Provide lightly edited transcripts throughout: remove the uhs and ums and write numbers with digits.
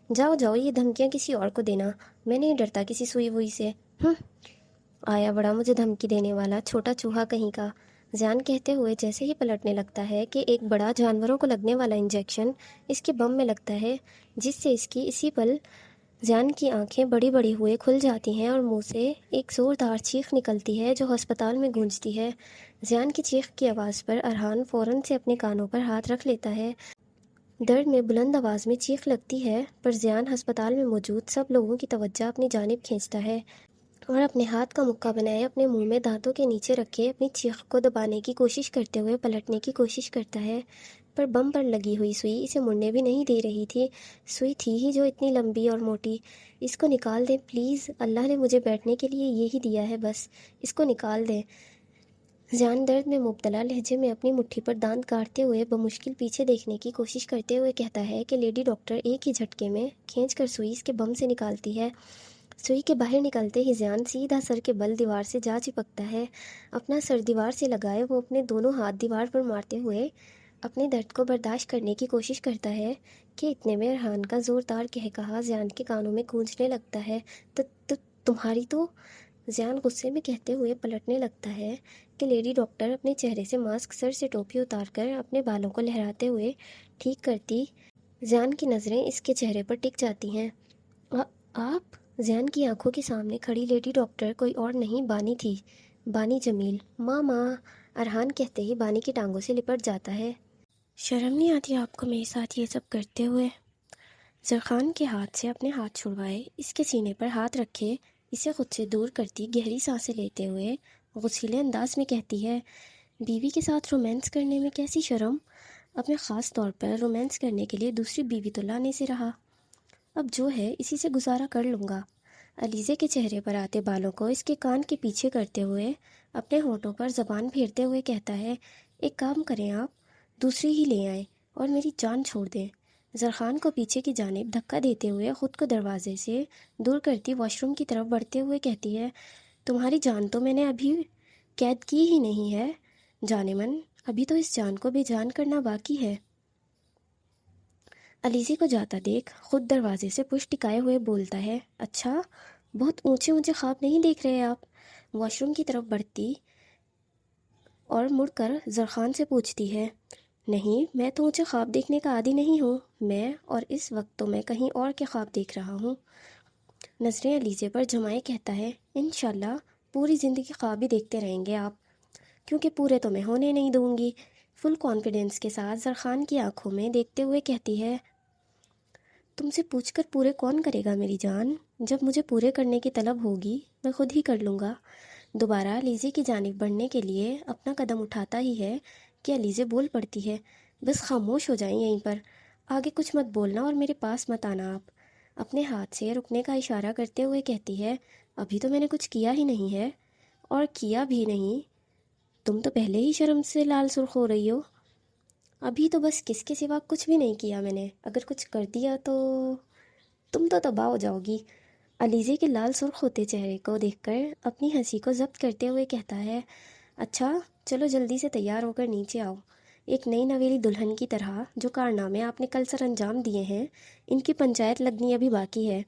جاؤ جاؤ، یہ دھمکیاں کسی اور کو دینا، میں نہیں ڈرتا کسی سوئی ووئی سے۔ ہم آیا بڑا مجھے دھمکی دینے والا چھوٹا چوہا کہیں کا، زیان کہتے ہوئے جیسے ہی پلٹنے لگتا ہے کہ ایک بڑا جانوروں کو لگنے والا انجیکشن اس کے بم میں لگتا ہے، جس سے اس کی اسی پل زیان کی آنکھیں بڑی بڑی ہوئے کھل جاتی ہیں اور منہ سے ایک زوردار چیخ نکلتی ہے جو ہسپتال میں گونجتی ہے۔ زیان کی چیخ کی آواز پر ارحان فوراً سے اپنے کانوں پر ہاتھ رکھ لیتا ہے۔ درد میں بلند آواز میں چیخ لگتی ہے، پر زیان ہسپتال میں موجود سب لوگوں کی توجہ اپنی جانب کھینچتا ہے اور اپنے ہاتھ کا مکہ بنائے اپنے منہ میں دانتوں کے نیچے رکھے اپنی چیخ کو دبانے کی کوشش کرتے ہوئے پلٹنے کی کوشش کرتا ہے، پر بم پر لگی ہوئی سوئی اسے مڑنے بھی نہیں دے رہی تھی۔ سوئی تھی ہی جو اتنی لمبی اور موٹی۔ اس کو نکال دیں پلیز، اللہ نے مجھے بیٹھنے کے لیے یہی دیا ہے، بس اس کو نکال دیں۔ زیان درد میں مبتلا لہجے میں اپنی مٹھی پر دانت کاٹتے ہوئے بمشکل پیچھے دیکھنے کی کوشش کرتے ہوئے کہتا ہے کہ لیڈی ڈاکٹر ایک ہی جھٹکے میں کھینچ کر سوئی اس کے بم سے نکالتی ہے۔ سوئی کے باہر نکلتے ہی زیان سیدھا سر کے بل دیوار سے جا چپکتا ہے۔ اپنا سر دیوار سے لگائے وہ اپنے دونوں ہاتھ دیوار پر مارتے ہوئے اپنے درد کو برداشت کرنے کی کوشش کرتا ہے کہ اتنے میں ارحان کا زوردار قہقہا زیان کے کانوں میں گونجنے لگتا ہے۔ تمہاری تو زیان غصے میں کہتے ہوئے پلٹنے لگتا ہے کہ لیڈی ڈاکٹر اپنے چہرے سے ماسک، سر سے ٹوپی اتار کر اپنے بالوں کو لہراتے ہوئے ٹھیک کرتی۔ زیان کی نظریں اس کے چہرے پر ٹک جاتی ہیں۔ آپ؟ زیان کی آنکھوں کے سامنے کھڑی لیڈی ڈاکٹر کوئی اور نہیں بانی تھی، بانی جمیل۔ ماما، ارحان کہتے ہی بانی کی ٹانگوں سے لپٹ جاتا ہے۔ شرم نہیں آتی آپ کو میرے ساتھ یہ سب کرتے ہوئے؟ زرخان کے ہاتھ سے اپنے ہاتھ چھڑوائے اس کے سینے پر ہاتھ رکھے اسے خود سے دور کرتی گہری سانسیں لیتے ہوئے غصیلے انداز میں کہتی ہے، بیوی کے ساتھ رومانس کرنے میں کیسی شرم؟ اب میں خاص طور پر رومانس کرنے کے لیے دوسری بیوی تو لانے سے رہا، اب جو ہے اسی سے گزارا کر لوں گا۔ علیزے کے چہرے پر آتے بالوں کو اس کے کان کے پیچھے کرتے ہوئے اپنے ہونٹوں پر زبان پھیرتے ہوئے کہتا ہے، ایک کام کریں آپ، دوسری ہی لے آئیں اور میری جان چھوڑ دیں۔ زرخان کو پیچھے کی جانب دھکا دیتے ہوئے خود کو دروازے سے دور کرتی واش روم کی طرف بڑھتے ہوئے کہتی ہے، تمہاری جان تو میں نے ابھی قید کی ہی نہیں ہے جان من، ابھی تو اس جان کو بے جان کرنا باقی ہے۔ علیزی کو جاتا دیکھ خود دروازے سے پشت ٹکائے ہوئے بولتا ہے، اچھا بہت اونچے اونچے خواب نہیں دیکھ رہے آپ؟ واش روم کی طرف بڑھتی اور مڑ کر زرخان سے پوچھتی ہے، نہیں میں تو اونچے خواب دیکھنے کا عادی نہیں ہوں، میں اور اس وقت تو میں کہیں اور کے خواب دیکھ رہا ہوں۔ نظریں علیزے پر جمائے کہتا ہے، انشاءاللہ پوری زندگی خواب ہی دیکھتے رہیں گے آپ، کیونکہ پورے تو میں ہونے نہیں دوں گی۔ فل کانفیڈنس کے ساتھ زرخان کی آنکھوں میں دیکھتے ہوئے کہتی ہے، تم سے پوچھ کر پورے کون کرے گا میری جان؟ جب مجھے پورے کرنے کی طلب ہوگی میں خود ہی کر لوں گا۔ دوبارہ علیزے کی جانب بڑھنے کے لیے اپنا قدم اٹھاتا ہی ہے کہ علیزے بول پڑتی ہے، بس خاموش ہو جائیں یہیں پر، آگے کچھ مت بولنا اور میرے پاس مت آنا۔ آپ اپنے ہاتھ سے رکنے کا اشارہ کرتے ہوئے کہتی ہے، ابھی تو میں نے کچھ کیا ہی نہیں ہے، اور کیا بھی نہیں، تم تو پہلے ہی شرم سے لال سرخ ہو رہی ہو۔ ابھی تو بس کس کے سوا کچھ بھی نہیں کیا میں نے، اگر کچھ کر دیا تو تم تو تباہ ہو جاؤ گی۔ علیزے کے لال سرخ ہوتے چہرے کو دیکھ کر اپنی ہنسی کو ضبط کرتے ہوئے کہتا ہے، اچھا چلو جلدی سے تیار ہو کر نیچے آؤ، ایک نئی نویلی دلہن کی طرح جو کارنامے آپ نے کل سر انجام دیے ہیں ان کی پنچایت لگنی ابھی باقی ہے،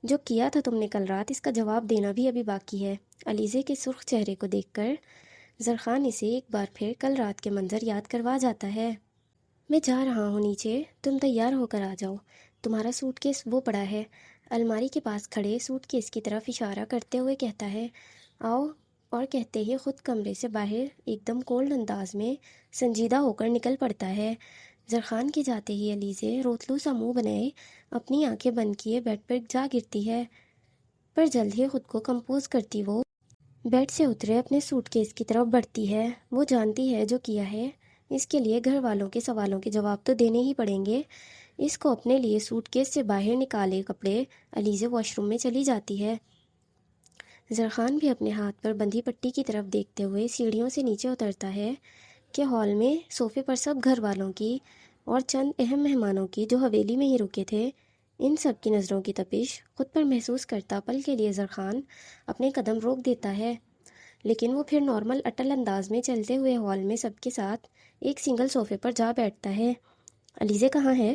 جو کیا تھا تم نے کل رات اس کا جواب دینا بھی ابھی باقی ہے۔ علیزے کے سرخ چہرے کو دیکھ کر زرخان اسے ایک بار پھر کل رات کے منظر یاد کروا جاتا ہے۔ میں جا رہا ہوں نیچے، تم تیار ہو کر آ جاؤ، تمہارا سوٹ کیس وہ پڑا ہے۔ الماری کے پاس کھڑے سوٹ کیس کی طرف اشارہ کرتے ہوئے کہتا ہے، آؤ، اور کہتے ہی خود کمرے سے باہر ایک دم کولڈ انداز میں سنجیدہ ہو کر نکل پڑتا ہے۔ زرخان کے جاتے ہی علیزے روتلو سا منہ بنائے اپنی آنکھیں بند کیے بیڈ پر جا گرتی ہے، پر جلد ہی خود کو کمپوز کرتی وہ بیڈ سے اترے اپنے سوٹ کیس کی طرف بڑھتی ہے۔ وہ جانتی ہے جو کیا ہے اس کے لیے گھر والوں کے سوالوں کے جواب تو دینے ہی پڑیں گے۔ اس کو اپنے لیے سوٹ کیس سے باہر نکالے کپڑے علیزے واش روم میں چلی جاتی ہے۔ زرخان بھی اپنے ہاتھ پر بندھی پٹی کی طرف دیکھتے ہوئے سیڑھیوں سے نیچے اترتا ہے کہ ہال میں صوفے پر سب گھر والوں کی اور چند اہم مہمانوں کی جو حویلی میں ہی رکے تھے، ان سب کی نظروں کی تپش خود پر محسوس کرتا پل کے لیے زرخان اپنے قدم روک دیتا ہے، لیکن وہ پھر نارمل اٹل انداز میں چلتے ہوئے ہال میں سب کے ساتھ ایک سنگل صوفے پر جا بیٹھتا ہے۔ علیزے کہاں ہے؟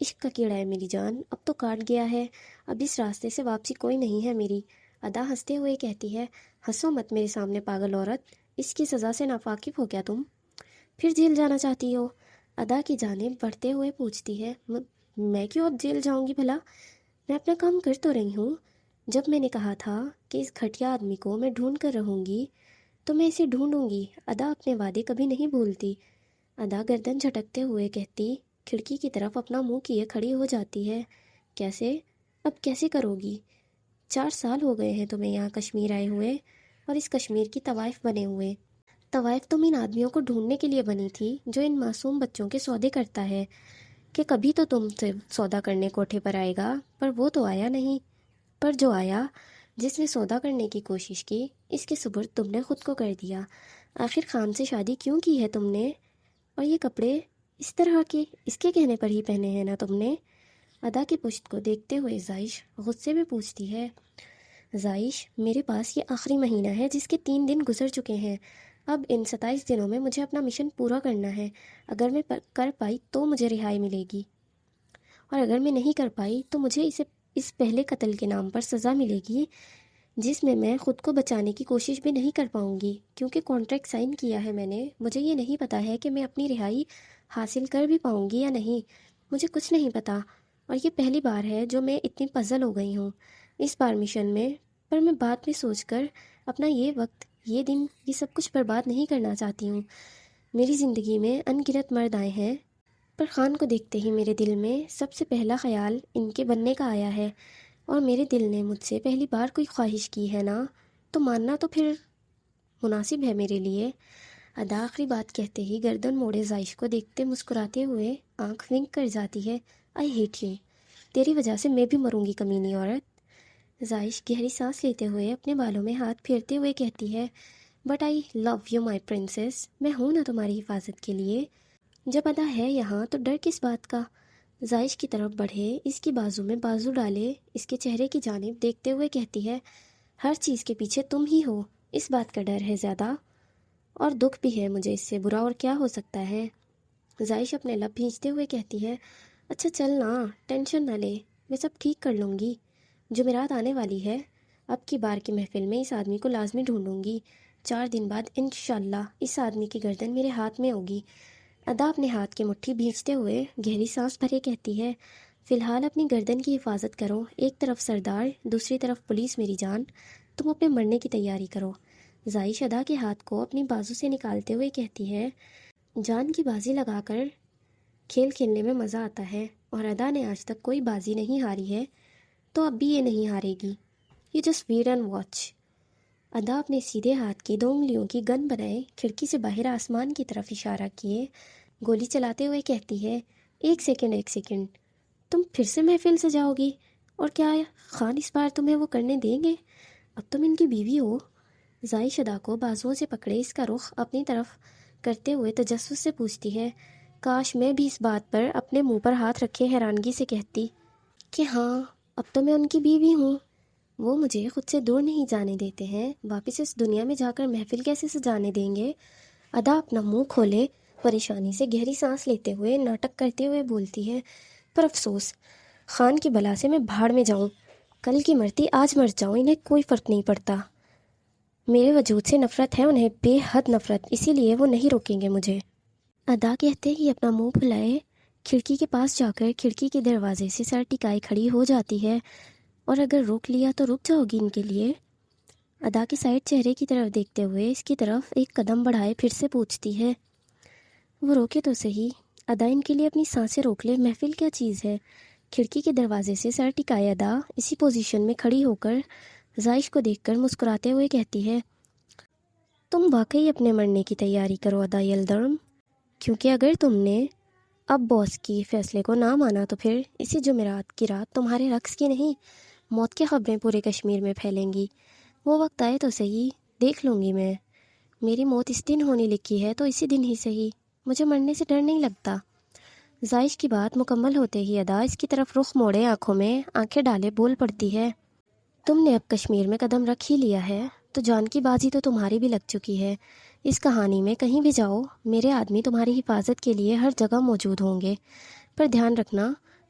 عشق کا کیڑا ہے میری جان، اب تو کاٹ گیا ہے، اب اس راستے سے واپسی کوئی نہیں ہے میری۔ ادا ہنستے ہوئے کہتی ہے، ہنسو مت میرے سامنے پاگل عورت، اس کی سزا سے ناواقف ہو کیا تم؟ پھر جیل جانا چاہتی ہو؟ ادا کی جانب بڑھتے ہوئے پوچھتی ہے۔ میں کیوں اب جیل جاؤں گی بھلا؟ میں اپنا کام کر تو رہی ہوں۔ جب میں نے کہا تھا کہ اس گھٹیا آدمی کو میں ڈھونڈ کر رہوں گی تو میں اسے ڈھونڈوں گی۔ ادا اپنے وعدے کبھی نہیں بھولتی۔ ادا گردن جھٹکتے ہوئے کہتی، کھڑکی کی طرف اپنا منہ کیے کھڑی ہو جاتی ہے۔ کیسے؟ اب کیسے کرو گی؟ 4 سال ہو گئے ہیں تمہیں یہاں کشمیر آئے ہوئے اور اس کشمیر کی طوائف بنے ہوئے۔ طوائف تم ان آدمیوں کو ڈھونڈنے کے لیے بنی تھی جو ان معصوم بچوں کے سودے کرتا ہے، کہ کبھی تو تم سے سودا کرنے کوٹھے پر آئے گا، پر وہ تو آیا نہیں۔ پر جو آیا، جس نے سودا کرنے کی کوشش کی، اس کے سپرد تم نے خود کو کر دیا۔ آخر خان سے شادی کیوں کی ہے تم نے؟ اور یہ کپڑے اس طرح کے اس کے کہنے پر ہی پہنے ہیں نا تم نے؟ ادا کی پشت کو دیکھتے ہوئے زائش غصے میں پوچھتی ہے۔ زائش، میرے پاس یہ آخری مہینہ ہے جس کے 3 دن گزر چکے ہیں۔ اب ان 27 دنوں میں مجھے اپنا مشن پورا کرنا ہے۔ اگر میں کر پائی تو مجھے رہائی ملے گی، اور اگر میں نہیں کر پائی تو مجھے اس پہلے قتل کے نام پر سزا ملے گی، جس میں خود کو بچانے کی کوشش بھی نہیں کر پاؤں گی، کیونکہ کانٹریکٹ سائن کیا ہے میں نے۔ مجھے یہ نہیں پتا ہے کہ میں اپنی رہائی حاصل کر بھی پاؤں گی یا نہیں، مجھے کچھ نہیں پتا، اور یہ پہلی بار ہے جو میں اتنی پزل ہو گئی ہوں اس بار مشن میں۔ پر میں بعد میں سوچ کر اپنا یہ وقت، یہ دن، یہ سب کچھ برباد نہیں کرنا چاہتی ہوں۔ میری زندگی میں ان گنت مرد آئے ہیں، پر خان کو دیکھتے ہی میرے دل میں سب سے پہلا خیال ان کے بننے کا آیا ہے، اور میرے دل نے مجھ سے پہلی بار کوئی خواہش کی ہے نا، تو ماننا تو پھر مناسب ہے میرے لیے۔ ادا آخری بات کہتے ہی گردن موڑے زائش کو دیکھتے مسکراتے ہوئے آنکھ ونک کر جاتی ہے۔ آئی ہیٹ یو، تیری وجہ سے میں بھی مروں گی کمینی عورت۔ زائش گہری سانس لیتے ہوئے اپنے بالوں میں ہاتھ پھیرتے ہوئے کہتی ہے، but I love you my princess, میں ہوں نا تمہاری حفاظت کے لیے۔ جب ادا ہے یہاں تو ڈر کس بات کا؟ زائش کی طرف بڑھے، اس کی بازو میں بازو ڈالے، اس کے چہرے کی جانب دیکھتے ہوئے کہتی ہے، ہر چیز کے پیچھے تم ہی ہو، اس بات کا ڈر ہے زیادہ، اور دکھ بھی ہے مجھے، اس سے برا اور کیا ہو سکتا ہے؟ زائش اپنے لب بھینچتے ہوئے کہتی ہے، اچھا چل نا، ٹینشن نہ لے، میں سب ٹھیک کر لوں گی۔ جمعرات آنے والی ہے، اب کی بار کی محفل میں اس آدمی کو لازمی ڈھونڈوں گی۔ 4 دن بعد انشاءاللہ اس آدمی کی گردن میرے ہاتھ میں ہوگی۔ ادا اپنے ہاتھ کی مٹھی بھینچتے ہوئے گہری سانس بھرے کہتی ہے، فی الحال اپنی گردن کی حفاظت کرو، ایک طرف سردار، دوسری طرف پولیس میری جان، تم اپنے مرنے کی تیاری کرو۔ زائش ادا کے ہاتھ کو اپنی بازو سے نکالتے ہوئے کہتی ہے، جان کی بازی لگا کر کھیل کھیلنے میں مزہ آتا ہے، اور ادا نے آج تک کوئی بازی نہیں ہاری ہے، تو اب بھی یہ نہیں ہارے گی۔ You just wait and watch. ادا اپنے سیدھے ہاتھ کی 2 انگلیوں کی گن بنائے کھڑکی سے باہر آسمان کی طرف اشارہ کیے گولی چلاتے ہوئے کہتی ہے، ایک سیکنڈ، تم پھر سے محفل سے جاؤ گی؟ اور کیا خان اس بار تمہیں وہ کرنے دیں گے؟ اب تم ان کی بیوی ہو۔ زائش ادا کو بازوؤں سے پکڑے اس کا رخ اپنی طرف کرتے ہوئے تجسس سے پوچھتی ہے، کاش میں بھی اس بات پر اپنے منہ پر ہاتھ رکھے حیرانگی سے کہتی کہ ہاں، اب تو میں ان کی بیوی ہوں۔ وہ مجھے خود سے دور نہیں جانے دیتے ہیں، واپس اس دنیا میں جا کر محفل کیسے سجانے دیں گے؟ ادا اپنا منہ کھولے پریشانی سے گہری سانس لیتے ہوئے ناٹک کرتے ہوئے بولتی ہے، پر افسوس، خان کی بلا سے میں بھاڑ میں جاؤں، کل کی مرتی آج مر جاؤں، انہیں کوئی فرق نہیں پڑتا۔ میرے وجود سے نفرت ہے انہیں، بے حد نفرت، اسی لیے وہ نہیں روکیں گے مجھے۔ ادا کہتے ہی اپنا منہ پھلائے کھڑکی کے پاس جا کر کھڑکی کے دروازے سے سر ٹکائے کھڑی ہو جاتی ہے، اور اگر روک لیا تو رک جاؤ گی ان کے لیے؟ ادا کے سائڈ چہرے کی طرف دیکھتے ہوئے اس کی طرف ایک قدم بڑھائے پھر سے پوچھتی ہے، وہ روکے تو صحیح، ادا ان کے لیے اپنی سانسیں روک لے، محفل کیا چیز ہے؟ کھڑکی کے دروازے سے سر ٹکائے ادا اسی پوزیشن میں کھڑی ہو کر زائش کو دیکھ کر مسکراتے ہوئے کہتی ہے، تم واقعی اپنے مرنے کی تیاری کرو ادا یلدرم، کیونکہ اگر تم نے اب باس کی فیصلے کو نہ مانا تو پھر اسی جمعرات کی رات تمہارے رقص کی نہیں، موت کی خبریں پورے کشمیر میں پھیلیں گی۔ وہ وقت آئے تو صحیح، دیکھ لوں گی میں، میری موت اس دن ہونے لکھی ہے تو اسی دن ہی صحیح، مجھے مرنے سے ڈر نہیں لگتا۔ زائش کی بات مکمل ہوتے ہی ادا اس کی طرف رخ موڑے آنکھوں میں آنکھیں ڈالے بول پڑتی ہے، تم نے اب کشمیر میں قدم رکھ ہی لیا ہے تو جان کی بازی تو تمہاری بھی لگ چکی ہے۔ اس کہانی میں کہیں بھی جاؤ، میرے آدمی تمہاری حفاظت کے لیے ہر جگہ موجود ہوں گے، پر دھیان رکھنا،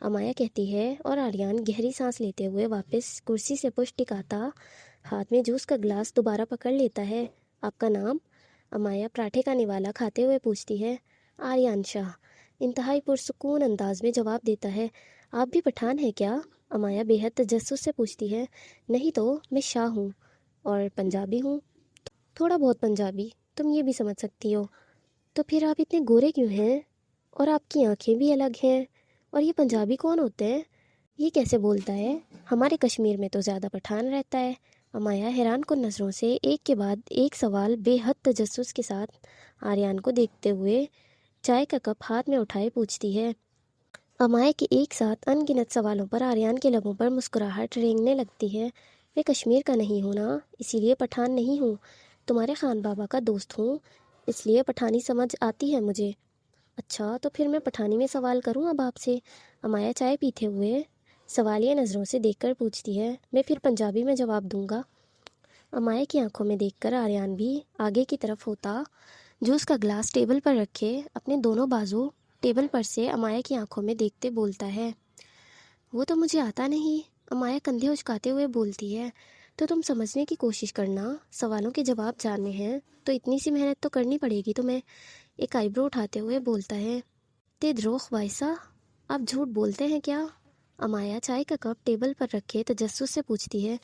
امایا کہتی ہے اور آریان گہری سانس لیتے ہوئے واپس کرسی سے پشت ٹکاتا ہاتھ میں جوس کا گلاس دوبارہ پکڑ لیتا ہے۔ آپ کا نام؟ امایا پراٹھے کا نوالا کھاتے ہوئے پوچھتی ہے۔ آریان شاہ انتہائی پرسکون انداز میں جواب دیتا ہے۔ آپ بھی پٹھان ہیں کیا؟ امایا بے حد تجسس سے پوچھتی ہے۔ نہیں تو میں شاہ ہوں اور پنجابی ہوں۔ تھوڑا بہت پنجابی تم یہ بھی سمجھ سکتی ہو۔ تو پھر آپ اتنے گورے کیوں ہیں؟ اور آپ کی آنکھیں بھی الگ ہیں۔ اور یہ پنجابی کون ہوتے ہیں؟ یہ کیسے بولتا ہے؟ ہمارے کشمیر میں تو زیادہ پٹھان رہتا ہے۔ امایا حیران کن نظروں سے ایک کے بعد ایک سوال بے حد تجسس کے ساتھ آریان کو دیکھتے ہوئے چائے کا کپ ہاتھ میں اٹھائے پوچھتی ہے۔ امایا کے ایک ساتھ ان گنت سوالوں پر آریان کے لبوں پر مسکراہٹ رینگنے لگتی ہے۔ میں کشمیر کا نہیں ہوں نا، اسی لیے پٹھان نہیں ہوں۔ تمہارے خان بابا کا دوست ہوں، اس لیے پٹھانی سمجھ آتی ہے مجھے۔ اچھا تو پھر میں پٹھانی میں سوال کروں اب آپ سے؟ امایا چائے پیتے ہوئے سوالیہ نظروں سے دیکھ کر پوچھتی ہے۔ میں پھر پنجابی میں جواب دوں گا۔ امایا کی آنکھوں میں دیکھ کر آریان بھی آگے کی طرف ہوتا جوس کا گلاس ٹیبل پر رکھے اپنے دونوں بازو ٹیبل پر سے امایا کی آنکھوں میں دیکھتے بولتا ہے۔ وہ تو مجھے آتا نہیں، امایا کندھے اچکاتے ہوئے بولتی ہے۔ تو تم سمجھنے کی کوشش کرنا، سوالوں کے جواب جاننے ہیں تو اتنی سی محنت تو کرنی پڑے گی تمہیں۔ ایک آئی برو اٹھاتے ہوئے بولتا ہے۔ تے دروغ وائسا، آپ جھوٹ بولتے ہیں کیا؟ امایا چائے کا کپ ٹیبل پر رکھے تجسس سے پوچھتی ہے۔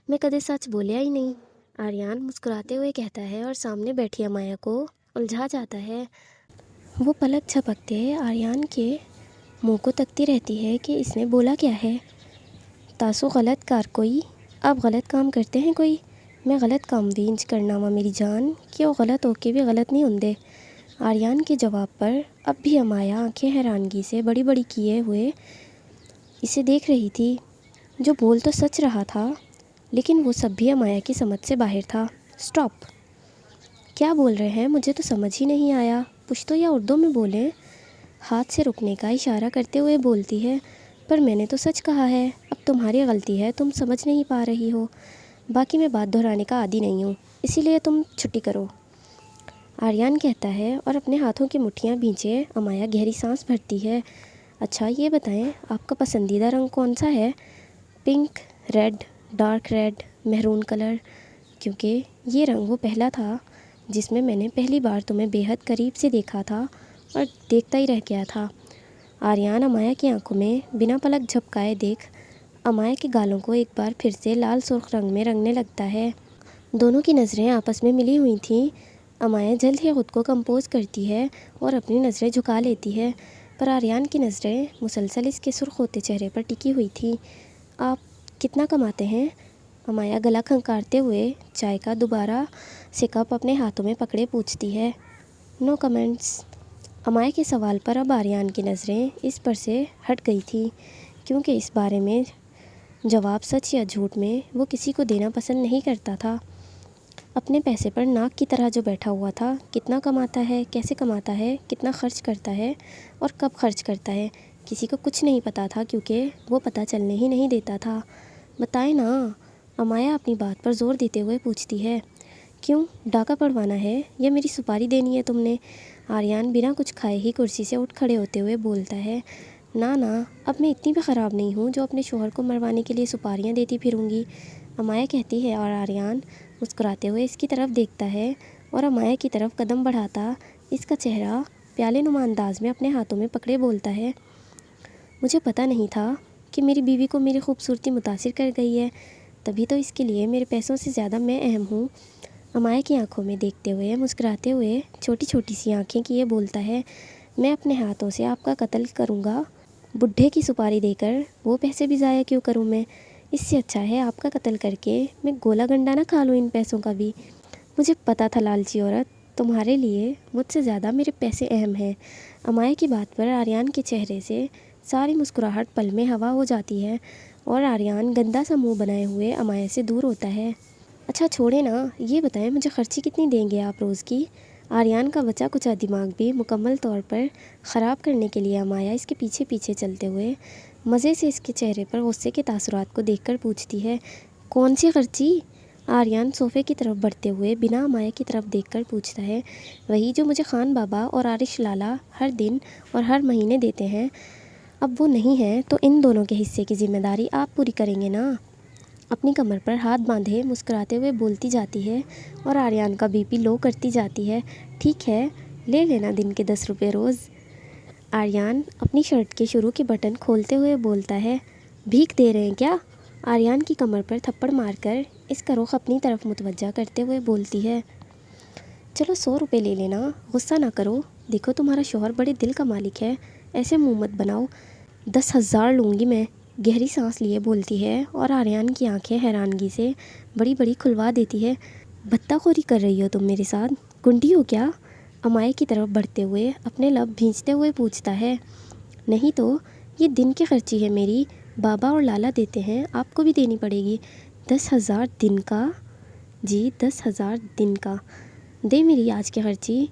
میں کدے سچ بولیا ہی نہیں، آریان مسکراتے ہوئے کہتا ہے اور سامنے بیٹھی امایا کو الجھا جاتا ہے۔ وہ پلک جھپکتے آریان کے منہ کو تکتی رہتی ہے کہ اس نے بولا کیا ہے۔ تاسو غلط کار کوئی، آپ غلط کام کرتے ہیں کوئی؟ میں غلط کام وینج کرنا وا میری جان کہ وہ غلط ہو کے بھی غلط نہیں ہوندے۔ آریان کے جواب پر اب بھی امایا آنکھیں حیرانگی سے بڑی بڑی کیے ہوئے اسے دیکھ رہی تھی۔ جو بول تو سچ رہا تھا لیکن وہ سب بھی امایا کی سمجھ سے باہر تھا۔ سٹاپ! کیا بول رہے ہیں؟ مجھے تو سمجھ ہی نہیں آیا، پشتو یا اردو میں بولیں۔ ہاتھ سے رکنے کا اشارہ کرتے ہوئے بولتی ہے۔ پر میں نے تو سچ کہا ہے، اب تمہاری غلطی ہے، تم سمجھ نہیں پا رہی ہو۔ باقی میں بات دہرانے کا عادی نہیں ہوں، اسی لیے تم چھٹی کرو، آریان کہتا ہے اور اپنے ہاتھوں کی مٹھیاں بھینچے امایا گہری سانس بھرتی ہے۔ اچھا یہ بتائیں آپ کا پسندیدہ رنگ کون سا ہے؟ Pink, red, dark red, maroon colour? کیونکہ یہ رنگ وہ پہلا تھا جس میں نے پہلی بار تمہیں بے حد قریب سے دیکھا تھا اور دیکھتا ہی رہ گیا تھا۔ آریان امایا کی آنکھوں میں بنا پلک جھپکائے دیکھ امایا کے گالوں کو ایک بار پھر سے لال سرخ رنگ میں رنگنے لگتا ہے۔ دونوں کی نظریں آپس میں ملی ہوئی تھیں۔ امایا جلد ہی خود کو کمپوز کرتی ہے اور اپنی نظریں جھکا لیتی ہے، پر آریان کی نظریں مسلسل اس کے سرخ ہوتے چہرے پر ٹکی ہوئی تھیں۔ آپ کتنا کماتے ہیں؟ امایا گلا کھنکارتے ہوئے چائے کا دوبارہ سے کپ اپنے ہاتھوں میں پکڑے پوچھتی ہے۔ نو کمنٹس۔ امایا کے سوال پر اب آریان کی نظریں اس پر سے ہٹ گئی تھیں، کیونکہ اس بارے میں جواب سچ یا جھوٹ میں وہ کسی کو دینا پسند نہیں کرتا تھا۔ اپنے پیسے پر ناک کی طرح جو بیٹھا ہوا تھا، کتنا کماتا ہے، کیسے کماتا ہے، کتنا خرچ کرتا ہے اور کب خرچ کرتا ہے، کسی کو کچھ نہیں پتا تھا، کیونکہ وہ پتہ چلنے ہی نہیں دیتا تھا۔ بتائیں نا، امایا اپنی بات پر زور دیتے ہوئے پوچھتی ہے۔ کیوں، ڈاکہ پڑوانا ہے یا میری سپاری دینی ہے تم نے؟ آریان بنا کچھ کھائے ہی کرسی سے اٹھ کھڑے ہوتے ہوئے بولتا ہے۔ نا، اب میں اتنی بھی خراب نہیں ہوں جو اپنے شوہر کو مروانے کے لیے سپاریاں دیتی پھروں گی، امایا کہتی ہے اور آریان مسکراتے ہوئے اس کی طرف دیکھتا ہے اور امایا کی طرف قدم بڑھاتا اس کا چہرہ پیالے نما انداز میں اپنے ہاتھوں میں پکڑے بولتا ہے۔ مجھے پتہ نہیں تھا کہ میری بیوی کو میری خوبصورتی متاثر کر گئی ہے، تبھی تو اس کے لیے میرے پیسوں سے زیادہ میں اہم ہوں۔ امایا کی آنکھوں میں دیکھتے ہوئے مسکراتے ہوئے چھوٹی چھوٹی سی آنکھیں کیے بولتا ہے۔ میں اپنے ہاتھوں سے آپ کا قتل کروں گا، بڈھے کی سپاری دے کر وہ پیسے بھی ضائع کیوں کروں میں؟ اس سے اچھا ہے آپ کا قتل کر کے میں گولا گنڈا نہ کھا لوں ان پیسوں کا بھی۔ مجھے پتا تھا لالچی عورت، تمہارے لیے مجھ سے زیادہ میرے پیسے اہم ہیں۔ امایا کی بات پر آریان کے چہرے سے ساری مسکراہٹ پل میں ہوا ہو جاتی ہے اور آریان گندا سا منہ بنائے ہوئے امایا سے دور ہوتا ہے۔ اچھا چھوڑے نا، یہ بتائیں مجھے خرچی کتنی دیں گے آپ روز کی؟ آریان کا بچا کچا دماغ بھی مکمل طور پر خراب کرنے کے لیے امایا اس کے پیچھے پیچھے چلتے ہوئے مزے سے اس کے چہرے پر غصے کے تاثرات کو دیکھ کر پوچھتی ہے۔ کون سی خرچی؟ آریان صوفے کی طرف بڑھتے ہوئے بنا امایا کی طرف دیکھ کر پوچھتا ہے۔ وہی جو مجھے خان بابا اور عارش لالا ہر دن اور ہر مہینے دیتے ہیں۔ اب وہ نہیں ہے تو ان دونوں کے حصے کی ذمہ داری آپ پوری کریں گے نا۔ اپنی کمر پر ہاتھ باندھے مسکراتے ہوئے بولتی جاتی ہے اور آریان کا بی پی لو کرتی جاتی ہے۔ ٹھیک ہے، لے لینا دن کے 10 روپے روز۔ آریان اپنی شرٹ کے شروع کے بٹن کھولتے ہوئے بولتا ہے۔ بھیک دے رہے ہیں کیا؟ آریان کی کمر پر تھپڑ مار کر اس کا رخ اپنی طرف متوجہ کرتے ہوئے بولتی ہے۔ چلو 100 روپے لے لینا، غصہ نہ کرو، دیکھو تمہارا شوہر بڑے دل کا مالک ہے، ایسے منہ مت بناؤ۔ 10,000 لوں گی میں، گہری سانس لیے بولتی ہے اور آریان کی آنکھیں حیرانگی سے بڑی بڑی کھلوا دیتی ہے۔ بتہ خوری کر رہی ہو تم میرے ساتھ، گنڈی ہو کیا؟ امائے کی طرف بڑھتے ہوئے اپنے لب بھینچتے ہوئے پوچھتا ہے۔ نہیں تو، یہ دن کی خرچی ہے میری، بابا اور لالا دیتے ہیں، آپ کو بھی دینی پڑے گی۔ 10,000 دن کا؟ جی 10,000 دن کا، دے میری آج کی خرچی،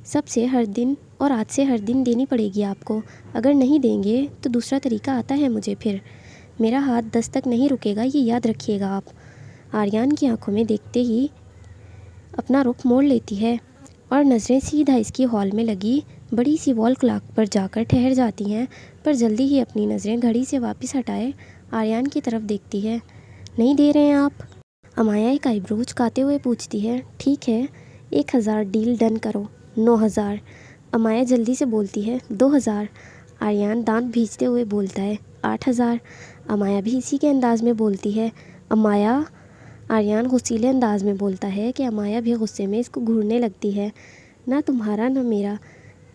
سب سے ہر دن اور آج سے ہر دن دینی پڑے گی آپ کو، اگر نہیں دیں گے تو دوسرا طریقہ آتا ہے مجھے، پھر میرا ہاتھ 10 تک نہیں رکے گا، یہ یاد رکھیے گا آپ۔ آریان کی آنکھوں میں دیکھتے ہی اپنا رخ موڑ لیتی ہے اور نظریں سیدھا اس کی ہال میں لگی بڑی سی وال کلاک پر جا کر ٹھہر جاتی ہیں، پر جلدی ہی اپنی نظریں گھڑی سے واپس ہٹائے آریان کی طرف دیکھتی ہے۔ نہیں دے رہے ہیں آپ؟ امایا ایک آئی برو چکاتے ہوئے پوچھتی ہے۔ ٹھیک ہے، 1,000 ڈیل ڈن کرو۔ 9,000۔ امایا جلدی سے بولتی ہے۔ 2,000۔ آریان دانت بھینچتے ہوئے بولتا ہے۔ 8,000۔ امایا بھی اسی کے انداز میں بولتی ہے۔ امایا، آریان غصیلے انداز میں بولتا ہے کہ امایا بھی غصے میں اس کو گھورنے لگتی ہے۔ نہ تمہارا نہ میرا،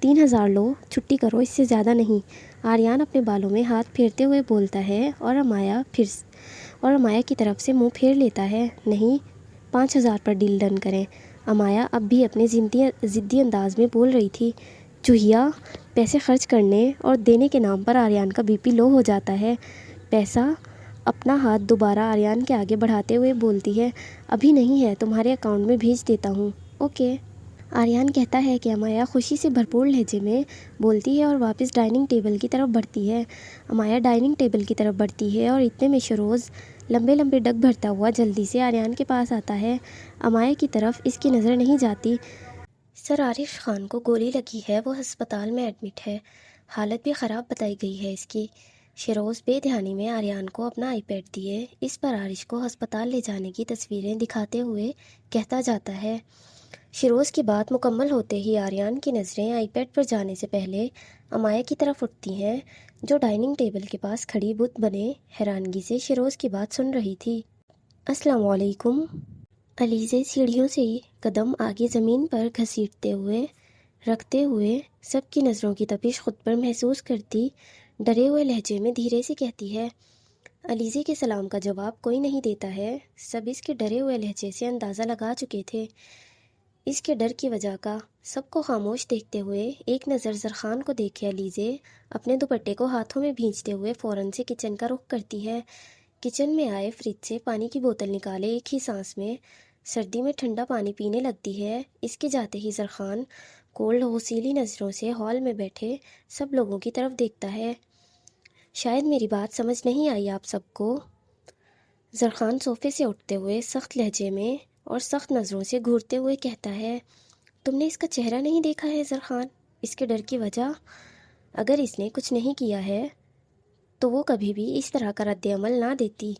3,000 لو، چھٹی کرو، اس سے زیادہ نہیں۔ آریان اپنے بالوں میں ہاتھ پھیرتے ہوئے بولتا ہے اور امایا کی طرف سے منہ پھیر لیتا ہے۔ نہیں، 5,000 پر ڈیل ڈن کریں۔ امایا اب بھی اپنے ضدی انداز میں بول رہی تھی۔ چوہیا، پیسے خرچ کرنے اور دینے کے نام پر آریان کا بی پی لو ہو جاتا ہے۔ پیسہ؟ اپنا ہاتھ دوبارہ آریان کے آگے بڑھاتے ہوئے بولتی ہے۔ ابھی نہیں ہے، تمہارے اکاؤنٹ میں بھیج دیتا ہوں۔ اوکے، آریان کہتا ہے کہ امایا خوشی سے بھرپور لہجے میں بولتی ہے اور واپس ڈائننگ ٹیبل کی طرف بڑھتی ہے۔ امایا ڈائننگ ٹیبل کی طرف بڑھتی ہے اور اتنے میں شروز لمبے لمبے ڈگ بھرتا ہوا جلدی سے آریان کے پاس آتا ہے۔ امایا کی طرف اس کی نظر نہیں جاتی۔ سر عارف خان کو گولی لگی ہے، وہ ہسپتال میں ایڈمٹ ہے، حالت بھی خراب بتائی گئی ہے اس کی۔ شیروز بے دھیانی میں آریان کو اپنا آئی پیڈ دیے اس پر عارف کو ہسپتال لے جانے کی تصویریں دکھاتے ہوئے کہتا جاتا ہے۔ شیروز کی بات مکمل ہوتے ہی آریان کی نظریں آئی پیڈ پر جانے سے پہلے امایا کی طرف اٹھتی ہیں، جو ڈائننگ ٹیبل کے پاس کھڑی بت بنے حیرانگی سے شیروز کی بات سن رہی تھی۔ السلام علیکم۔ علیزے سیڑھیوں سے قدم آگے زمین پر گھسیٹتے ہوئے رکھتے ہوئے سب کی نظروں کی تپش خود پر محسوس کرتی ڈرے ہوئے لہجے میں دھیرے سے کہتی ہے۔ علیزے کے سلام کا جواب کوئی نہیں دیتا ہے، سب اس کے ڈرے ہوئے لہجے سے اندازہ لگا چکے تھے اس کے ڈر کی وجہ کا۔ سب کو خاموش دیکھتے ہوئے ایک نظر زرخان کو دیکھے علیزے اپنے دوپٹے کو ہاتھوں میں بھینچتے ہوئے فوراً سے کچن کا رخ کرتی ہے۔ کچن میں آئے فریج سے پانی کی بوتل نکالے ایک ہی سانس میں سردی میں ٹھنڈا پانی پینے لگتی ہے۔ اس کے جاتے ہی زرخان کولڈ غصیلی نظروں سے ہال میں بیٹھے سب لوگوں کی طرف دیکھتا ہے۔ شاید میری بات سمجھ نہیں آئی آپ سب کو؟ زرخان صوفے سے اٹھتے ہوئے سخت لہجے میں اور سخت نظروں سے گھورتے ہوئے کہتا ہے۔ تم نے اس کا چہرہ نہیں دیکھا ہے زرخان؟ اس کے ڈر کی وجہ؟ اگر اس نے کچھ نہیں کیا ہے تو وہ کبھی بھی اس طرح کا رد عمل نہ دیتی۔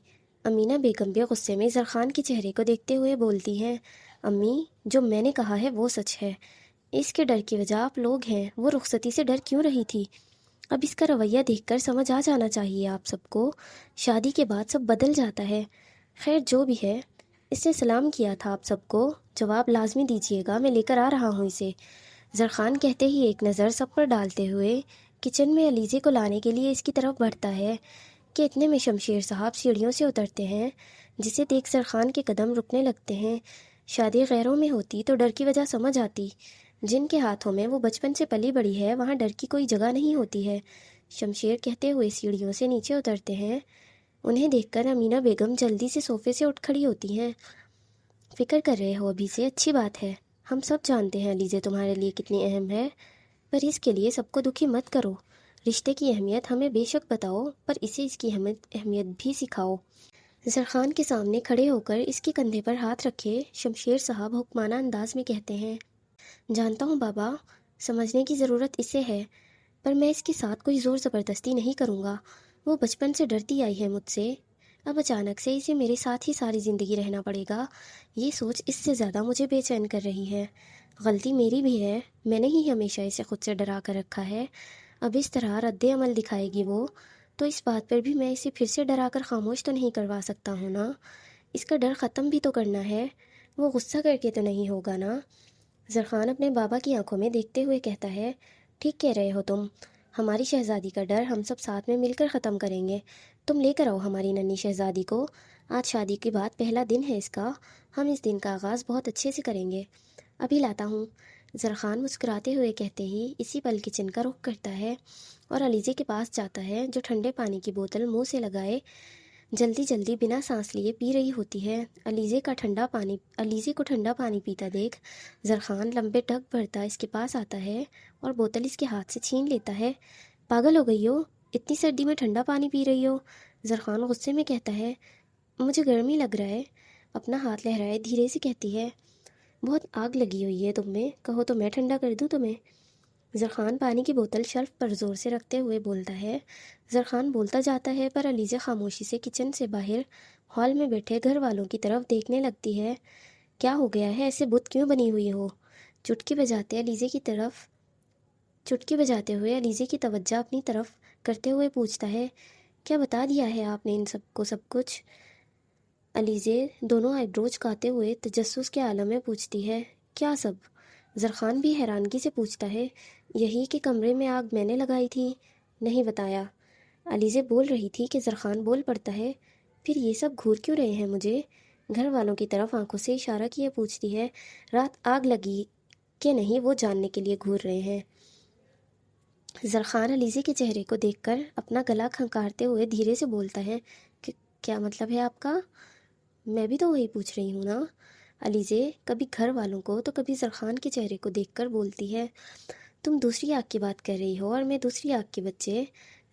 امینہ بیگم بھی غصے میں زرخان کے چہرے کو دیکھتے ہوئے بولتی ہیں۔ امی، جو میں نے کہا ہے وہ سچ ہے، اس کے ڈر کی وجہ آپ لوگ ہیں، وہ رخصتی سے ڈر کیوں رہی تھی؟ اب اس کا رویہ دیکھ کر سمجھ آ جانا چاہیے آپ سب کو، شادی کے بعد سب بدل جاتا ہے۔ خیر جو بھی ہے، اس نے سلام کیا تھا آپ سب کو، جواب لازمی دیجیے گا، میں لے کر آ رہا ہوں اسے۔ زرخان کہتے ہی ایک نظر سب پر ڈالتے ہوئے کچن میں علیزے کو لانے کے لیے اس کی طرف بڑھتا ہے کہ اتنے میں شمشیر صاحب سیڑھیوں سے اترتے ہیں، جسے دیکھ زرخان کے قدم رکنے لگتے ہیں۔ شادی غیروں میں ہوتی تو ڈر کی وجہ سمجھ آتی، جن کے ہاتھوں میں وہ بچپن سے پلی بڑی ہے وہاں ڈر کی کوئی جگہ نہیں ہوتی ہے۔ شمشیر کہتے ہوئے سیڑھیوں سے نیچے اترتے ہیں۔ انہیں دیکھ کر امینہ بیگم جلدی سے صوفے سے اٹھ کھڑی ہوتی ہیں۔ فکر کر رہے ہو ابھی سے، اچھی بات ہے، ہم سب جانتے ہیں علیزے تمہارے لیے کتنی اہم ہے، پر اس کے لیے سب کو دکھی مت کرو۔ رشتے کی اہمیت ہمیں بے شک بتاؤ، پر اسے اس کی اہمیت بھی سکھاؤ۔ زرخان کے سامنے کھڑے ہو کر اس کے کندھے پر ہاتھ رکھے شمشیر صاحب حکمانہ انداز میں کہتے ہیں۔ جانتا ہوں بابا، سمجھنے کی ضرورت اسے ہے، پر میں اس کے ساتھ کوئی زور زبردستی نہیں کروں گا۔ وہ بچپن سے ڈرتی آئی ہے مجھ سے، اب اچانک سے اسے میرے ساتھ ہی ساری زندگی رہنا پڑے گا، یہ سوچ اس سے زیادہ مجھے بے چین کر رہی ہے۔ غلطی میری بھی ہے، میں نے ہی ہمیشہ اسے خود سے ڈرا کر رکھا ہے۔ اب اس طرح رد عمل دکھائے گی وہ، تو اس بات پر بھی میں اسے پھر سے ڈرا کر خاموش تو نہیں کروا سکتا ہوں نا، اس کا ڈر ختم بھی تو کرنا ہے، وہ غصہ کر کے تو نہیں ہوگا نا۔ زرخان اپنے بابا کی آنکھوں میں دیکھتے ہوئے کہتا ہے، ٹھیک کہہ رہے ہو تم، ہماری شہزادی کا ڈر ہم سب ساتھ میں مل کر ختم کریں گے۔ تم لے کر آؤ ہماری ننھی شہزادی کو، آج شادی کے بعد پہلا دن ہے اس کا، ہم اس دن کا آغاز بہت اچھے سے کریں گے۔ ابھی لاتا ہوں، زرخان مسکراتے ہوئے کہتے ہی اسی پل کچن کا رخ کرتا ہے اور علیزے کے پاس جاتا ہے جو ٹھنڈے پانی کی بوتل منہ سے لگائے جلدی جلدی بنا سانس لیے پی رہی ہوتی ہے۔ علیزے کو ٹھنڈا پانی پیتا دیکھ زرخان لمبے ڈھک بھرتا اس کے پاس آتا ہے اور بوتل اس کے ہاتھ سے چھین لیتا ہے۔ پاگل ہو گئی ہو، اتنی سردی میں ٹھنڈا پانی پی رہی ہو؟ زرخان غصے میں کہتا ہے، مجھے گرمی لگ رہا ہے۔ اپنا ہاتھ لہرائے دھیرے سے کہتی ہے، بہت آگ لگی ہوئی ہے تم میں، کہو تو میں ٹھنڈا کر دوں تمہیں۔ زرخان پانی کی بوتل شیلف پر زور سے رکھتے ہوئے بولتا ہے۔ زرخان بولتا جاتا ہے پر علیزہ خاموشی سے کچن سے باہر ہال میں بیٹھے گھر والوں کی طرف دیکھنے لگتی ہے۔ کیا ہو گیا ہے، ایسے بت کیوں بنی ہوئی ہو؟ چٹکی بجاتے ہوئے علیزے کی توجہ اپنی طرف کرتے ہوئے پوچھتا ہے، کیا بتا دیا ہے آپ نے ان سب کچھ؟ علیزے دونوں آئی برو چکاتے ہوئے تجسس کے عالم میں پوچھتی ہے، کیا سب؟ زرخان بھی حیرانگی سے پوچھتا ہے، یہی کہ کمرے میں آگ میں نے لگائی تھی۔ نہیں بتایا، علیزے بول رہی تھی کہ زرخان بول پڑتا ہے، پھر یہ سب گھور کیوں رہے ہیں مجھے؟ گھر والوں کی طرف آنکھوں سے اشارہ کیے پوچھتی ہے، رات آگ لگی کہ نہیں وہ جاننے کے لیے گھور رہے ہیں۔ زرخان علیزے کے چہرے کو دیکھ کر اپنا گلا کھنکارتے ہوئے دھیرے سے بولتا ہے کہ کیا مطلب ہے آپ کا؟ میں بھی تو وہی پوچھ رہی ہوں نا۔ علیزے کبھی گھر والوں کو تو کبھی زرخان کے چہرے کو دیکھ کر بولتی ہے، تم دوسری آگ کی بات کر رہی ہو اور میں دوسری آگ کے بچے۔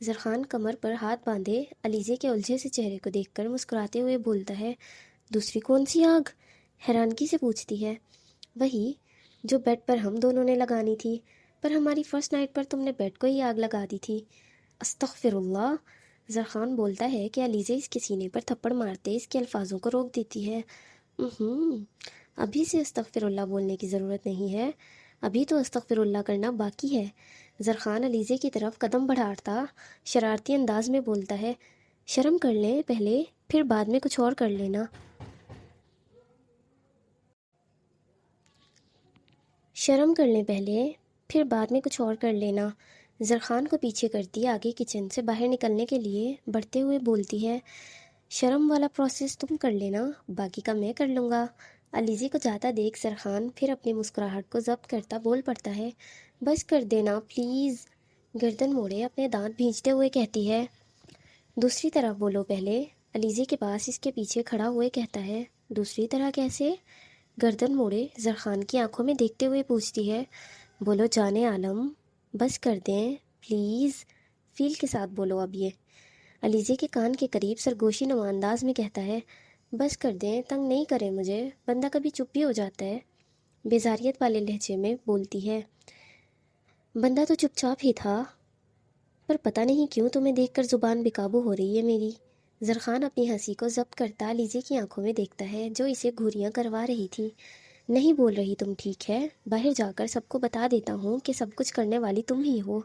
زرخان کمر پر ہاتھ باندھے علیزے کے الجھے سے چہرے کو دیکھ کر مسکراتے ہوئے بولتا ہے، دوسری کون سی آگ؟ حیرانگی سے پوچھتی ہے، وہی جو بیڈ پر ہم دونوں نے لگانی تھی، پر ہماری فرسٹ نائٹ پر تم نے بیڈ کو ہی آگ لگا دی تھی۔ استغفر اللہ۔ زرخان بولتا ہے کہ علیزے اس کے سینے پر تھپڑ مارتے اس کے الفاظوں کو روک دیتی ہے۔ ابھی سے استغفر اللہ بولنے کی ضرورت نہیں ہے، ابھی تو استغفر اللہ کرنا باقی ہے۔ زرخان علیزے کی طرف قدم بڑھاتا شرارتی انداز میں بولتا ہے، شرم کر لیں پہلے، پھر بعد میں کچھ اور کر لینا۔ شرم کر لیں پہلے، پھر بعد میں کچھ اور کر لینا۔ زرخان کو پیچھے کرتی آگے کچن سے باہر نکلنے کے لیے بڑھتے ہوئے بولتی ہے، شرم والا پروسیس تم کر لینا، باقی کا میں کر لوں گا۔ علیزے کو جاتا دیکھ زرخان پھر اپنی مسکراہٹ کو ضبط کرتا بول پڑتا ہے، بس کر دینا پلیز۔ گردن موڑے اپنے دانت بھینچتے ہوئے کہتی ہے، دوسری طرف بولو پہلے۔ علیزے کے پاس اس کے پیچھے کھڑا ہوئے کہتا ہے، دوسری طرح کیسے؟ گردن موڑے زرخان کی آنکھوں میں دیکھتے ہوئے پوچھتی ہے، بولو جانے عالم، بس کر دیں پلیز، فیل کے ساتھ بولو اب یہ۔ علیزے کے کان کے قریب سرگوشی نما انداز میں کہتا ہے، بس کر دیں، تنگ نہیں کریں مجھے، بندہ کبھی چپ بھی ہو جاتا ہے۔ بیزاریت والے لہجے میں بولتی ہے، بندہ تو چپ چاپ ہی تھا، پر پتہ نہیں کیوں تمہیں دیکھ کر زبان بے قابو ہو رہی ہے میری۔ زرخان اپنی ہنسی کو ضبط کرتا علیزے کی آنکھوں میں دیکھتا ہے جو اسے گھوریاں کروا رہی تھی۔ نہیں بول رہی تم، ٹھیک ہے، باہر جا کر سب کو بتا دیتا ہوں کہ سب کچھ کرنے والی تم ہی ہو۔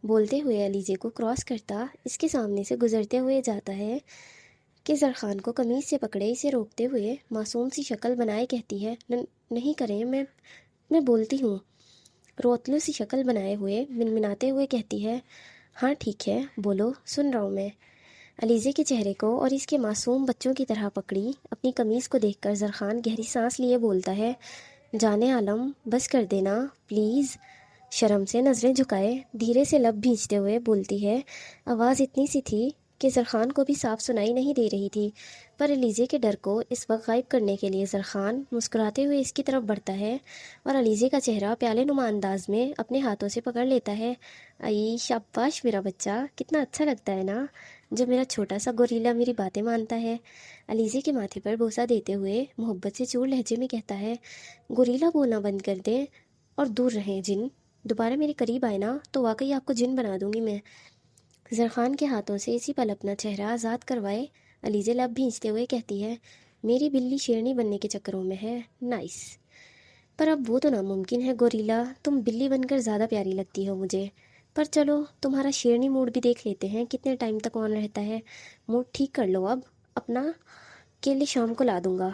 بولتے ہوئے علیزے کو کراس کرتا اس کے سامنے سے گزرتے ہوئے جاتا ہے کہ زرخان کو قمیض سے پکڑے اسے روکتے ہوئے معصوم سی شکل بنائے کہتی ہے، نہیں کریں، میں بولتی ہوں۔ روتلو سی شکل بنائے ہوئے منمناتے ہوئے کہتی ہے، ہاں ٹھیک ہے، بولو، سن رہا ہوں میں۔ علیزے کے چہرے کو اور اس کے معصوم بچوں کی طرح پکڑی اپنی قمیض کو دیکھ کر زرخان گہری سانس لیے بولتا ہے، جانے عالم، بس کر دینا پلیز۔ شرم سے نظریں جھکائے دھیرے سے لب بھینچتے ہوئے بولتی ہے، آواز اتنی سی تھی کہ زرخان کو بھی صاف سنائی نہیں دے رہی تھی، پر علیزے کے ڈر کو اس وقت غائب کرنے کے لیے زرخان مسکراتے ہوئے اس کی طرف بڑھتا ہے اور علیزے کا چہرہ پیالے نما انداز میں اپنے ہاتھوں سے پکڑ لیتا ہے۔ ای شاباش میرا بچہ، کتنا اچھا لگتا ہے نا جب میرا چھوٹا سا گوریلا میری باتیں مانتا ہے۔ علیزے کے ماتھے پر بوسہ دیتے ہوئے محبت سے چور لہجے میں کہتا ہے، گوریلا بولنا بند کر دیں اور دور رہیں جن، دوبارہ میرے قریب آئے نا تو واقعی آپ کو جن بنا دوں گی میں۔ زرخان کے ہاتھوں سے اسی پل اپنا چہرہ آزاد کروائے علیزے لب بھینچتے ہوئے کہتی ہے، میری بلی شیرنی بننے کے چکروں میں ہے، نائس۔ پر اب وہ تو ناممکن ہے گوریلا، تم بلی بن کر زیادہ پیاری لگتی ہو مجھے۔ پر چلو تمہارا شیرنی موڈ بھی دیکھ لیتے ہیں کتنے ٹائم تک آن رہتا ہے۔ موڈ ٹھیک کر لو اب اپنا، کیلے شام کو لا دوں گا۔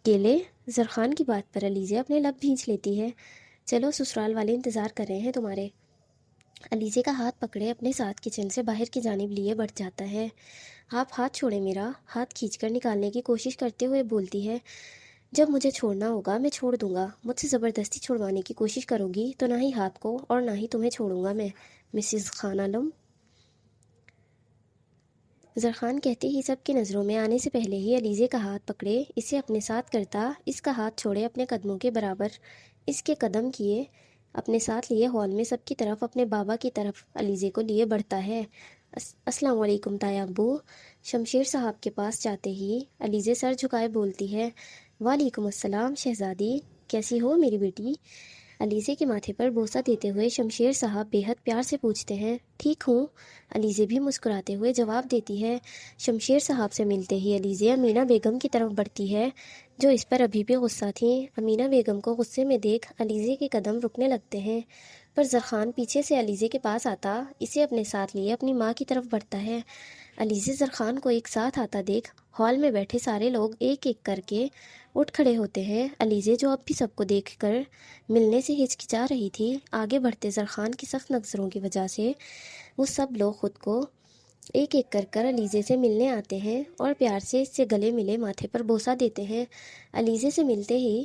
کیلے؟ زرخان کی بات پر علیزے اپنے لب بھینچ لیتی ہے، چلو سسرال والے انتظار کر رہے ہیں تمہارے۔ علیزے کا ہاتھ پکڑے اپنے ساتھ کچن سے باہر کی جانب لیے بڑھ جاتا ہے۔ آپ ہاتھ چھوڑیں میرا، ہاتھ کھینچ کر نکالنے کی کوشش کرتے ہوئے بولتی ہے، جب مجھے چھوڑنا ہوگا میں چھوڑ دوں گا، مجھ سے زبردستی چھڑوانے کی کوشش کرو گی تو نہ ہی ہاتھ کو اور نہ ہی تمہیں چھوڑوں گا میں، مسز خان عالم۔ زرخان کہتے ہی سب کی نظروں میں آنے سے پہلے ہی علیزے کا ہاتھ پکڑے اسے اپنے ساتھ کرتا، اس کا ہاتھ چھوڑے اپنے قدموں کے برابر اس کے قدم کیے اپنے ساتھ لیے ہال میں سب کی طرف اپنے بابا کی طرف علیزے کو لیے بڑھتا ہے۔ السلام علیکم تایا ابو۔ شمشیر صاحب کے پاس جاتے ہی علیزے سر جھکائے بولتی ہے، وعلیکم السلام شہزادی، کیسی ہو میری بیٹی؟ علیزے کے ماتھے پر بوسہ دیتے ہوئے شمشیر صاحب بے حد پیار سے پوچھتے ہیں، ٹھیک ہوں؟ علیزے بھی مسکراتے ہوئے جواب دیتی ہے۔ شمشیر صاحب سے ملتے ہی علیزے امینہ بیگم کی طرف بڑھتی ہے جو اس پر ابھی بھی غصہ تھیں۔ امینہ بیگم کو غصے میں دیکھ علیزے کے قدم رکنے لگتے ہیں، پر زرخان پیچھے سے علیزے کے پاس آتا اسے اپنے ساتھ لیے اپنی ماں کی طرف بڑھتا ہے۔ علیزے زرخان کو ایک ساتھ آتا دیکھ ہال میں بیٹھے سارے لوگ ایک ایک کر کے اٹھ کھڑے ہوتے ہیں۔ علیزے جو اب بھی سب کو دیکھ کر ملنے سے ہچکچا رہی تھی، آگے بڑھتے زرخان کی سخت نظروں کی وجہ سے وہ سب لوگ خود کو ایک ایک کر علیزے سے ملنے آتے ہیں اور پیار سے اس سے گلے ملے ماتھے پر بوسہ دیتے ہیں۔ علیزے سے ملتے ہی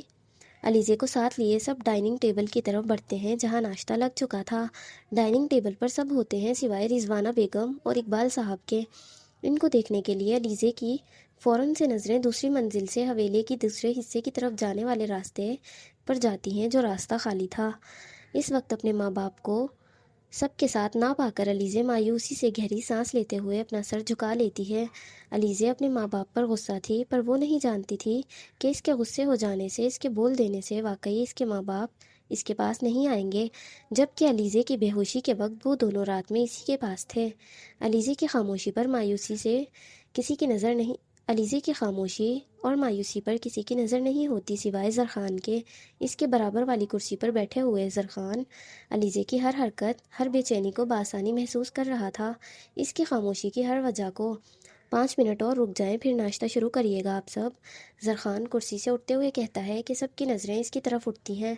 علیزے کو ساتھ لیے سب ڈائننگ ٹیبل کی طرف بڑھتے ہیں جہاں ناشتہ لگ چکا تھا۔ ڈائننگ ٹیبل پر سب ہوتے ہیں سوائے رضوانہ بیگم اور اقبال صاحب کے۔ ان کو دیکھنے کے لیے علیزے کی فوراً سے نظریں دوسری منزل سے حویلی کی دوسرے حصے کی طرف جانے والے راستے پر جاتی ہیں جو راستہ خالی تھا۔ اس وقت اپنے ماں باپ کو سب کے ساتھ نہ پا کر علیزے مایوسی سے گہری سانس لیتے ہوئے اپنا سر جھکا لیتی ہے۔ علیزے اپنے ماں باپ پر غصہ تھی، پر وہ نہیں جانتی تھی کہ اس کے غصے ہو جانے سے، اس کے بول دینے سے واقعی اس کے ماں باپ اس کے پاس نہیں آئیں گے، جبکہ علیزے کی بے ہوشی کے وقت وہ دونوں رات میں اسی کے پاس تھے۔ علیزے کی خاموشی پر مایوسی سے کسی کی نظر نہیں علیزے کی خاموشی اور مایوسی پر کسی کی نظر نہیں ہوتی سوائے زرخان کے۔ اس کے برابر والی کرسی پر بیٹھے ہوئے زرخان علیزے کی ہر حرکت، ہر بے چینی کو بآسانی محسوس کر رہا تھا، اس کی خاموشی کی ہر وجہ کو۔ 5 منٹ اور رک جائیں پھر ناشتہ شروع کریے گا آپ سب، زرخان کرسی سے اٹھتے ہوئے کہتا ہے کہ سب کی نظریں اس کی طرف اٹھتی ہیں۔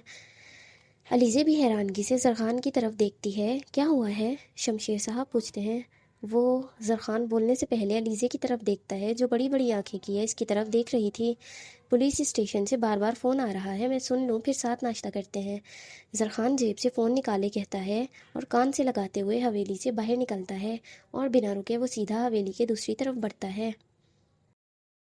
علیزے بھی حیرانگی سے زرخان کی طرف دیکھتی ہے۔ کیا ہوا ہے؟ شمشیر صاحب پوچھتے ہیں۔ وہ زرخان بولنے سے پہلے علیزے کی طرف دیکھتا ہے جو بڑی بڑی آنکھیں کیے اس کی طرف دیکھ رہی تھی۔ پولیس اسٹیشن سے بار بار فون آ رہا ہے، میں سن لوں پھر ساتھ ناشتہ کرتے ہیں۔ زرخان جیب سے فون نکالے کہتا ہے اور کان سے لگاتے ہوئے حویلی سے باہر نکلتا ہے اور بنا رکے وہ سیدھا حویلی کے دوسری طرف بڑھتا ہے۔